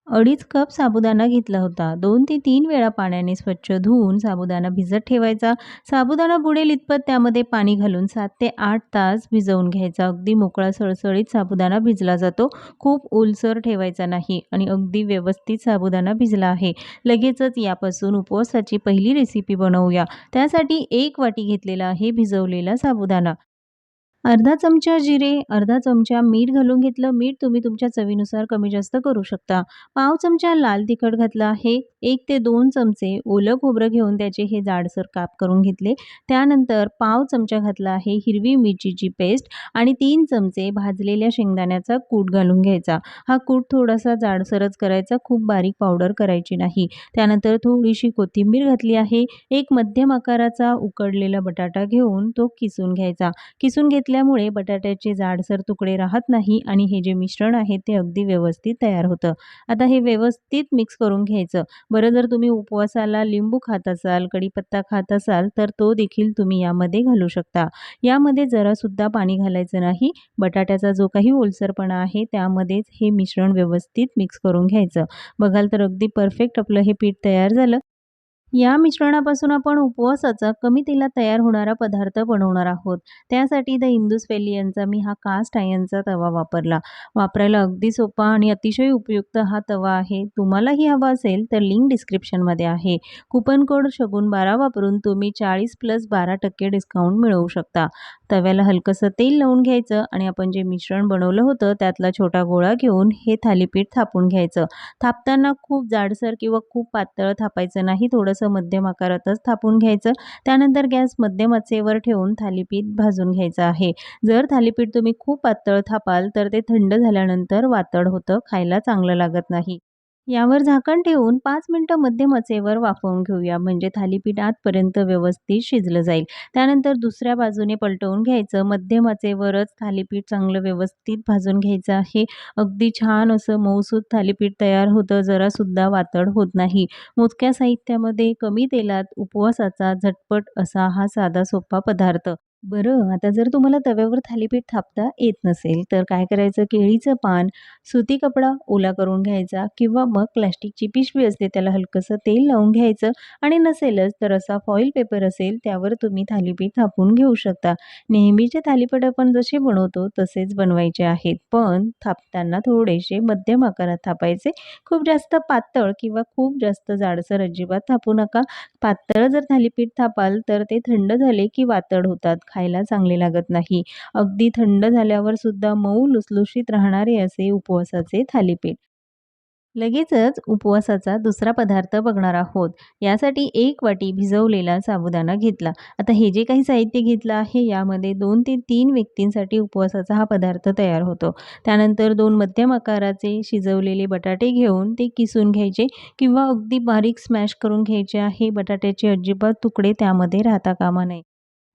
2.5 cup साबुदाणा घेतला होता. 2 ते 3 वेळा पाण्याने स्वच्छ धुवून साबुदाणा भिजत ठेवायचा. साबुदाणा बुडेल इतपत त्यामध्ये पाणी घालून 7 ते 8 तास भिजवून घ्यायचा. अगदी मोकळा सळसळीत साबुदाणा भिजला जातो. खूप ओलसर ठेवायचा नाही आणि अगदी व्यवस्थित साबुदाणा भिजला आहे. लगेचच यापासून उपवासाची पहिली रेसिपी बनवूया. त्यासाठी 1 वाटी घेतलेला आहे भिजवलेला साबुदाणा. अर्धा चमचा जिरे, अर्धा चमचा मीठ घालून घेतलं. मीठ तुम्ही तुमच्या चवीनुसार कमी जास्त करू शकता. पाव चमचा लाल तिखट घातलं आहे. 1 ते 2 चमचे ओलं खोबरं घेऊन त्याचे हे जाडसर काप करून घेतले. त्यानंतर पाव चमचा घातला आहे हिरवी मिरचीची पेस्ट आणि 3 चमचे भाजलेल्या शेंगदाण्याचा कूट घालून घ्यायचा. हा कूट थोडासा जाडसरच करायचा, खूप बारीक पावडर करायची नाही. त्यानंतर थोडीशी कोथिंबीर घातली आहे. एक मध्यम आकाराचा उकडलेला बटाटा घेऊन तो किसून घ्यायचा. किसून घेतल्यामुळे बटाट्याचे जाडसर तुकडे राहत नाही आणि हे जे मिश्रण आहे ते अगदी व्यवस्थित तयार होतं. आता हे व्यवस्थित मिक्स करून घ्यायचं. बरं, जर तुम्ही उपवासाला लिंबू खात असाल, कढीपत्ता खात असाल तर तो देखील तुम्ही यामध्ये घालू शकता. यामध्ये जरासुद्धा पाणी घालायचं नाही. बटाट्याचा जो काही ओलसरपणा आहे त्यामध्येच हे मिश्रण व्यवस्थित मिक्स करून घ्यायचं. बघाल तर अगदी परफेक्ट आपलं हे पीठ तयार झालं. या मिश्रणापासून आपण उपवासाचा कमी तेलात तयार होणारा पदार्थ बनवणार आहोत. त्यासाठी द इंदूस व्हॅली यांचा मी हा कास्ट आयर्नचा तवा वापरला. वापरायला अगदी सोपा आणि अतिशय उपयुक्त हा तवा आहे. तुम्हालाही हवा असेल तर लिंक डिस्क्रिप्शनमध्ये आहे. कुपन कोड शगुन12 वापरून तुम्ही 40+12% डिस्काउंट मिळवू शकता. तव्याला हलकंसं तेल लावून घ्यायचं आणि आपण जे मिश्रण बनवलं होतं त्यातला छोटा गोळा घेऊन हे थालीपीठ थापून घ्यायचं. थापताना खूप जाडसर किंवा खूप पातळ थापायचं नाही, थोडंसं मध्यम आकारातच थापून घ्यायचं. त्यानंतर गॅस मध्यम आचेवर ठेवून थालीपीठ भाजून घ्यायचं आहे. जर थालीपीठ तुम्ही खूप पातळ थापाल तर ते थंड झाल्यानंतर वातड होतं, खायला चांगलं लागत नाही. यावर झाकण ठेवून 5 मिनिटं मध्यम आचेवर वाफवून घेऊया, म्हणजे थालीपीठ आतपर्यंत व्यवस्थित शिजलं जाईल. त्यानंतर दुसऱ्या बाजूने पलटवून घ्यायचं. मध्यम आचेवरच थालीपीठ चांगलं व्यवस्थित भाजून घ्यायचं आहे. अगदी छान असं मऊसूत थालीपीठ तयार होतं, जरासुद्धा वातड होत नाही. मोजक्या साहित्यामध्ये कमी तेलात उपवासाचा झटपट असा हा साधा सोपा पदार्थ. बरं, आता जर तुम्हाला तव्यावर थालीपीठ थापता येत नसेल, तर काय करायचं, केळीचं पान, सुती कपडा ओला करून घ्यायचा किंवा मग प्लास्टिकची पिशवी असते त्याला हलकंसं तेल लावून घ्यायचं आणि नसेलच तर असा फॉइल पेपर असेल त्यावर तुम्ही थालीपीठ थापून घेऊ शकता. नेहमीचे थालीपीठ आपण जसे बनवतो तसेच बनवायचे आहेत, पण थापताना थोडेसे मध्यम आकारात थापायचे. खूप जास्त पातळ किंवा खूप जास्त जाडसर अजिबात थापू नका. पातळ जर थालीपीठ थापाल तर ते थंड झाले की वातड होतात, खायला चांगले लागत नाही. अगदी थंड झाल्यावर सुद्धा मऊ लुसलुशीत राहणारे असे उपवासाचे थालीपीठ. लगेचच उपवासाचा दुसरा पदार्थ बघणार आहोत. यासाठी 1 वाटी भिजवलेला साबुदाणा घेतला. आता हे जे काही साहित्य घेतलं आहे यामध्ये 2 ते 3 व्यक्तींसाठी उपवासाचा हा पदार्थ तयार होतो. त्यानंतर 2 मध्यम आकाराचे शिजवलेले बटाटे घेऊन ते किसून घ्यायचे किंवा अगदी बारीक स्मॅश करून घ्यायचे आहे. बटाट्याचे अजिबात तुकडे त्यामध्ये राहता कामा नये.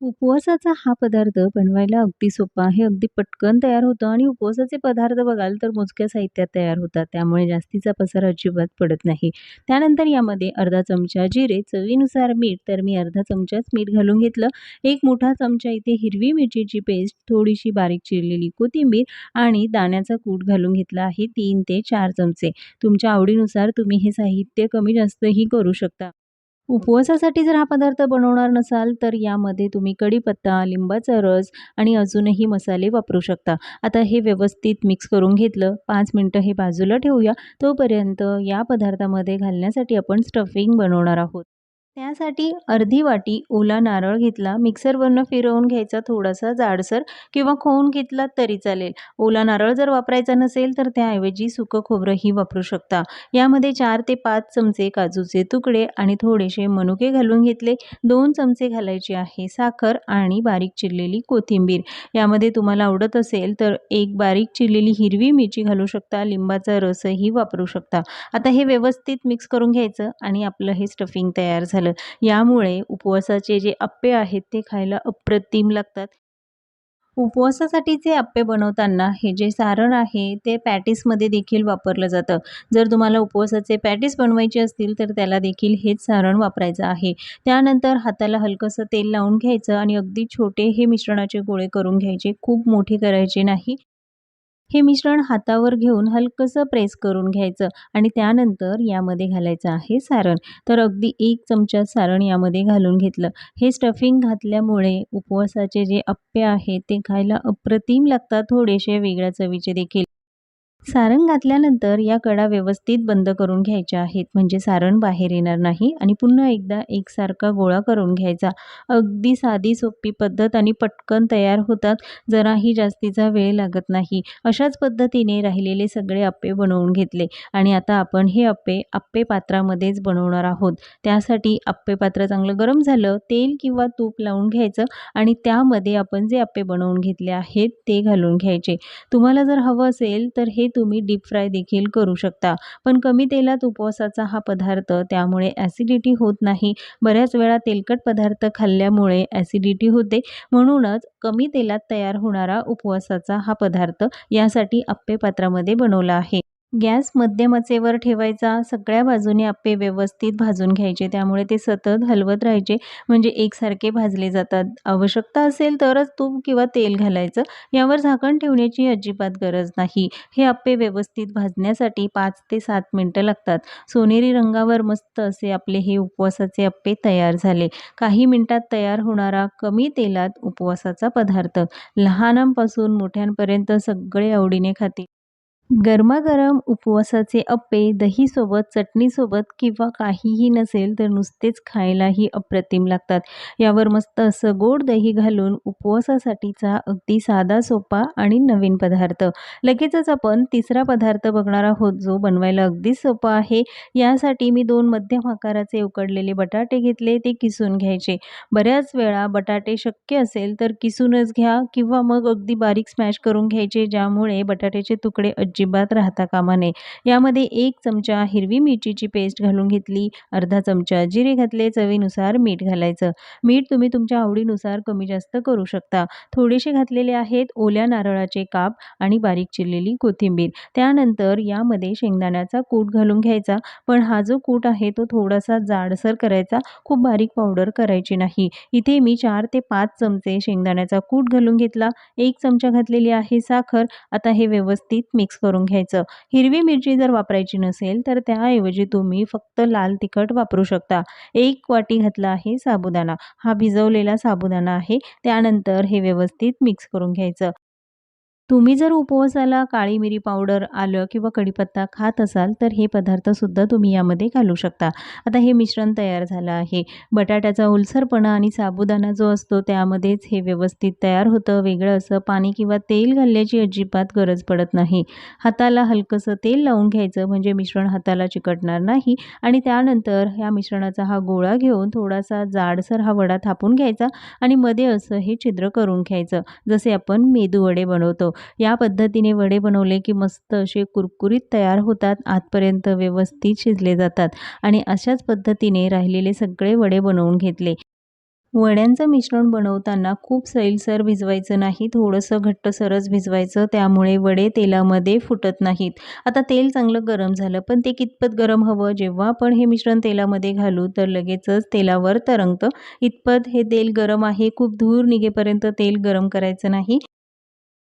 उपवासाचा हा पदार्थ बनवायला अगदी सोपा आहे. अगदी पटकन तयार होतं आणि उपवासाचे पदार्थ बघाल तर मोजक्या साहित्यात तयार होतात. त्यामुळे जास्तीचा पसार अजिबात पडत नाही. त्यानंतर यामध्ये अर्धा चमचा जिरे, चवीनुसार मीठ, तर मी अर्धा चमचाच मीठ घालून घेतलं. 1 मोठा चमचा इथे हिरवी मिरचीची पेस्ट, थोडीशी बारीक चिरलेली कोथिंबीर आणि दाण्याचा कूट घालून घेतला आहे 3 ते 4 चमचे. तुमच्या आवडीनुसार तुम्ही हे साहित्य कमी जास्तही करू शकता. उपवासासाठी जर हा पदार्थ बनवणार नसाल, तर यामध्ये तुम्ही कढीपत्ता, लिंबाचा रस आणि अजूनही मसाले वापरू शकता. आता हे व्यवस्थित मिक्स करून घेतलं. 5 मिनिटं हे बाजूला ठेवूया. तोपर्यंत या पदार्थामध्ये घालण्यासाठी आपण स्टफिंग बनवणार आहोत. त्यासाठी अर्धी वाटी ओला नारळ घेतला. मिक्सरवरनं फिरवून घ्यायचा, थोडासा जाडसर किंवा खवून घेतला तरी चालेल. ओला नारळ जर वापरायचा नसेल तर त्याऐवजी सुकं खोबरंही वापरू शकता. यामध्ये 4 ते 5 चमचे काजूचे तुकडे आणि थोडेसे मनुके घालून घेतले. 2 चमचे घालायची आहे साखर आणि बारीक चिरलेली कोथिंबीर. यामध्ये तुम्हाला आवडत असेल तर एक बारीक चिरलेली हिरवी मिरची घालू शकता. लिंबाचा रसही वापरू शकता. आता हे व्यवस्थित मिक्स करून घ्यायचं आणि आपलं हे स्टफिंग तयार झालं. यामुळे उपवासाचे जे अप्पे आहेत ते खायला अप्रतिम लागतात. उपवासासाठीचे अप्पे बनवताना हे जे सारण आहे ते पॅटीसमध्ये देखील वापरलं जातं. जर तुम्हाला उपवासाचे पॅटीस बनवायचे असतील तर त्याला देखील हेच सारण वापरायचं आहे. त्यानंतर हाताला हलकंसं तेल लावून घ्यायचं आणि अगदी छोटे हे मिश्रणाचे गोळे करून घ्यायचे. खूप मोठे करायचे नाही. हे मिश्रण हातावर घेऊन हलकंसं प्रेस करून घ्यायचं आणि त्यानंतर यामध्ये घालायचं आहे सारण. तर अगदी 1 चमचा सारण यामध्ये घालून घेतलं. हे स्टफिंग घातल्यामुळे उपवासाचे जे अप्पे आहेत ते खायला अप्रतिम लागतात, थोडेसे वेगळ्या चवीचे देखील. सारण घातल्यानंतर या कडा व्यवस्थित बंद करून घ्यायच्या आहेत, म्हणजे सारण बाहेर येणार नाही आणि पुन्हा एकदा एकसारखा गोळा करून घ्यायचा. अगदी साधी सोपी पद्धत आणि पटकन तयार होतात. जराही जास्तीचा वेळ लागत नाही. अशाच पद्धतीने राहिलेले सगळे अप्पे बनवून घेतले आणि आता आपण हे अप्पे पात्रामध्येच बनवणार आहोत. त्यासाठी अप्पे पात्र चांगलं गरम झालं, तेल किंवा तूप लावून घ्यायचं आणि त्यामध्ये आपण जे अप्पे बनवून घेतले आहेत ते घालून घ्यायचे. तुम्हाला जर हवं असेल तर हे तुम्ही डीप फ्राय देखील करू शकता. पण कमी तेलात उपवासाचा हा पदार्थ, त्यामुळे ॲसिडिटी होत नाही. बऱ्याच वेळा तेलकट पदार्थ खाल्ल्यामुळे ॲसिडिटी होते. म्हणूनच कमी तेलात तयार होणारा उपवासाचा हा पदार्थ यासाठी अप्पे पात्रामध्ये बनवला आहे. गॅस मध्यम आचेवर ठेवायचा. सगळ्या बाजूने अप्पे व्यवस्थित भाजून घ्यायचे. त्यामुळे ते सतत हलवत राहायचे, म्हणजे एकसारखे भाजले जातात. आवश्यकता असेल तरच तूप किंवा तेल घालायचं. यावर झाकण ठेवण्याची अजिबात गरज नाही. हे अप्पे व्यवस्थित भाजण्यासाठी 5 ते 7 मिनिटं लागतात. सोनेरी रंगावर मस्त असे आपले हे उपवासाचे अप्पे तयार झाले. काही मिनिटात तयार होणारा कमी तेलात उपवासाचा पदार्थ लहानांपासून मोठ्यांपर्यंत सगळे आवडीने खातील. गरमागरम उपवासाचे अप्पे दहीसोबत, चटणीसोबत किंवा काहीही नसेल तर नुसतेच खायलाही अप्रतिम लागतात. यावर मस्त असं गोड दही घालून उपवासासाठीचा अगदी साधा, सोपा आणि नवीन पदार्थ. लगेचच आपण तिसरा पदार्थ बघणार आहोत, जो बनवायला अगदीच सोपा आहे. यासाठी मी 2 मध्यम आकाराचे उकडलेले बटाटे घेतले, ते किसून घ्यायचे. बऱ्याच वेळा बटाटे शक्य असेल तर किसूनच घ्या किंवा मग अगदी बारीक स्मॅश करून घ्यायचे, ज्यामुळे बटाट्याचे तुकडे अजिबात राहता कामा नये. यामध्ये 1 चमचा हिरवी मिरचीची पेस्ट घालून घेतली, अर्धा चमचा जिरे घातले, चवीनुसार मीठ घालायचं. मीठ तुम्ही तुमच्या आवडीनुसार कमी जास्त करू शकता. थोडेसे घातलेले आहेत ओल्या नारळाचे काप आणि बारीक चिरलेली कोथिंबीर. त्यानंतर यामध्ये शेंगदाण्याचा कूट घालून घ्यायचा, पण हा जो कूट आहे तो थोडासा जाडसर करायचा, खूप बारीक पावडर करायची नाही. इथे मी 4 ते 5 चमचे शेंगदाण्याचा कूट घालून घेतला, 1 चमचा घातलेली आहे साखर. आता हे व्यवस्थित मिक्स करून घ्यायचं. हिरवी मिरची जर वापरायची नसेल तर त्याऐवजी तुम्ही फक्त लाल तिखट वापरू शकता. 1 वाटी घातला आहे साबुदाणा. हा भिजवलेला साबुदाणा आहे. त्यानंतर हे व्यवस्थित मिक्स करून घ्यायचं. तुम्ही जर उपवासाला काळी मिरी पावडर, आलं किंवा कढीपत्ता खात असाल तर हे पदार्थसुद्धा तुम्ही यामध्ये घालू शकता. आता हे मिश्रण तयार झालं आहे. बटाट्याचा ओलसरपणा आणि साबुदाणा जो असतो त्यामध्येच हे व्यवस्थित तयार होतं. वेगळं असं पाणी किंवा तेल घालण्याची अजिबात गरज पडत नाही. हाताला हलकंसं तेल लावून घ्यायचं, म्हणजे मिश्रण हाताला चिकटणार नाही आणि त्यानंतर ह्या मिश्रणाचा हा गोळा घेऊन थोडासा जाडसर हा वडा थापून घ्यायचा आणि मध्ये असं हे छिद्र करून घ्यायचं, जसे आपण मेदूवडे बनवतो. या पद्धतीने वडे बनवले की मस्त असे कुरकुरीत तयार होतात, आतपर्यंत व्यवस्थित शिजले जातात आणि अशाच पद्धतीने राहिलेले सगळे वडे बनवून घेतले. वड्यांचं मिश्रण बनवताना खूप सैलसर भिजवायचं नाही, थोडंसं घट्टसरच भिजवायचं, त्यामुळे वडे तेलामध्ये फुटत नाहीत. आता तेल चांगलं गरम झालं, पण ते कितपत गरम हवं, जेव्हा आपण हे मिश्रण तेलामध्ये घालू तर लगेचच तेलावर तरंगतं. इतपत हे तेल गरम आहे. खूप धूर निघेपर्यंत तेल गरम करायचं नाही.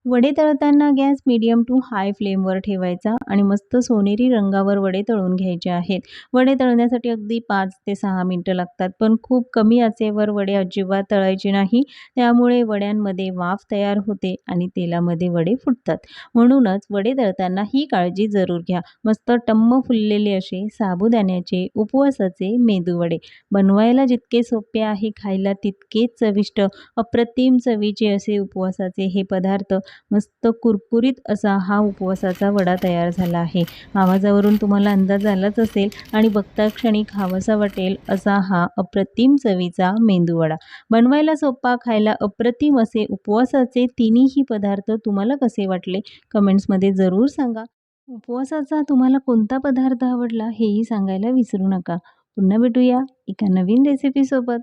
वडे तळताना गॅस मीडियम टू हाय फ्लेमवर ठेवायचा आणि मस्त सोनेरी रंगावर वडे तळून घ्यायचे आहेत. वडे तळण्यासाठी अगदी 5 ते 6 मिनिटं लागतात, पण खूप कमी आचेवर वडे अजिबात तळायचे नाही. त्यामुळे वड्यांमध्ये वाफ तयार होते आणि तेलामध्ये वडे फुटतात. म्हणूनच वडे तळताना ही काळजी जरूर घ्या. मस्त टम्म फुललेले असे साबुदाण्याचे उपवासाचे मेदूवडे बनवायला जितके सोपे आहे, खायला तितकेच चविष्ट, अप्रतिम चवीचे असे उपवासाचे हे पदार्थ. मस्त कुरकुरीत असा हा उपवासाचा वडा तयार झाला आहे. आवाजावरून तुम्हाला अंदाज आलाच असेल आणि बघता क्षणी खावासा वाटेल असा हा अप्रतिम चवीचा मेंदूवडा. बनवायला सोपा, खायला अप्रतिम असे उपवासाचे तिन्हीही पदार्थ तुम्हाला कसे वाटले कमेंट्समध्ये जरूर सांगा. उपवासाचा तुम्हाला कोणता पदार्थ आवडला हेही सांगायला विसरू नका. पुन्हा भेटूया एका नवीन रेसिपीसोबत.